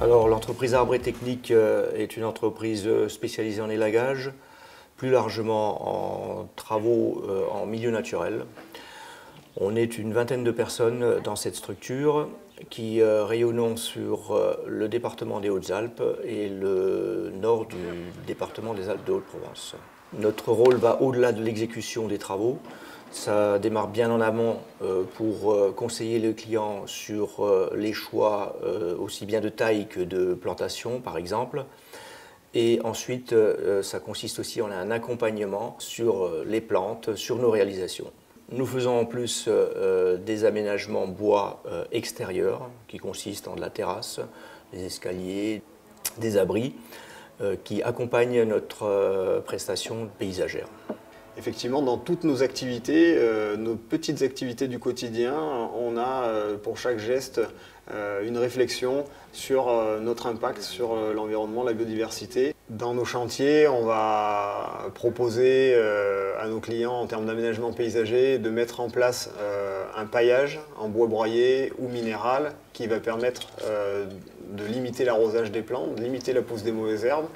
Alors l'entreprise Arbre et Technique est une entreprise spécialisée en élagage, plus largement en travaux en milieu naturel. On est une vingtaine de personnes dans cette structure qui rayonnons sur le département des Hautes-Alpes et le nord du département des Alpes de Haute-Provence. Notre rôle va au-delà de l'exécution des travaux. Ça démarre bien en amont pour conseiller le client sur les choix aussi bien de taille que de plantation par exemple. Et ensuite, ça consiste aussi en un accompagnement sur les plantes, sur nos réalisations. Nous faisons en plus des aménagements bois extérieurs qui consistent en de la terrasse, des escaliers, des abris qui accompagnent notre prestation paysagère. Effectivement, dans toutes nos activités, nos petites activités du quotidien, on a pour chaque geste une réflexion sur notre impact sur l'environnement, la biodiversité. Dans nos chantiers, on va proposer à nos clients en termes d'aménagement paysager de mettre en place un paillage en bois broyé ou minéral qui va permettre de limiter l'arrosage des plantes, de limiter la pousse des mauvaises herbes.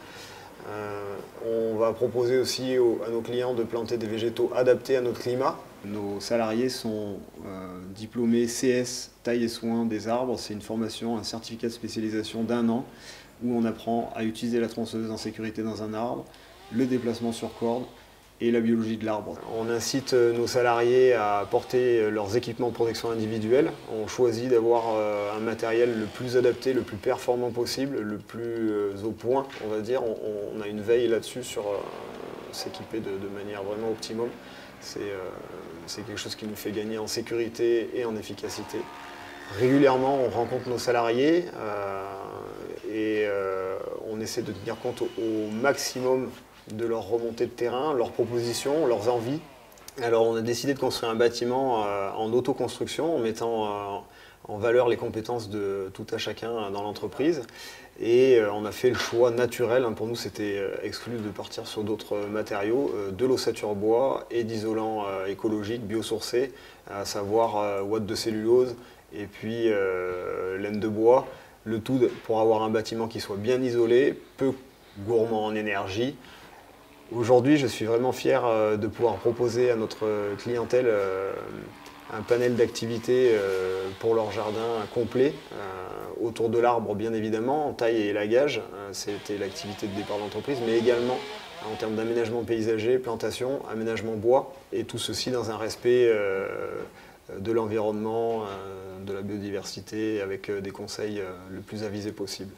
On va proposer aussi à nos clients de planter des végétaux adaptés à notre climat. Nos salariés sont diplômés CS taille et soin des arbres. C'est une formation, un certificat de spécialisation d'1 an où on apprend à utiliser la tronçonneuse en sécurité dans un arbre, le déplacement sur corde et la biologie de l'arbre. On incite nos salariés à porter leurs équipements de protection individuelle. On choisit d'avoir un matériel le plus adapté, le plus performant possible, le plus au point, on va dire. On a une veille là-dessus sur s'équiper de manière vraiment optimum. C'est quelque chose qui nous fait gagner en sécurité et en efficacité. Régulièrement, on rencontre nos salariés et on essaie de tenir compte au maximum de leur remontée de terrain, leurs propositions, leurs envies. Alors on a décidé de construire un bâtiment en autoconstruction, en mettant en valeur les compétences de tout à chacun dans l'entreprise. Et on a fait le choix naturel, pour nous c'était exclu de partir sur d'autres matériaux, de l'ossature bois et d'isolants écologiques biosourcés, à savoir ouate de cellulose et puis laine de bois. Le tout pour avoir un bâtiment qui soit bien isolé, peu gourmand en énergie. Aujourd'hui, je suis vraiment fier de pouvoir proposer à notre clientèle un panel d'activités pour leur jardin complet, autour de l'arbre bien évidemment, en taille et élagage, c'était l'activité de départ de l'entreprise, mais également en termes d'aménagement paysager, plantation, aménagement bois, et tout ceci dans un respect de l'environnement, de la biodiversité, avec des conseils le plus avisés possible.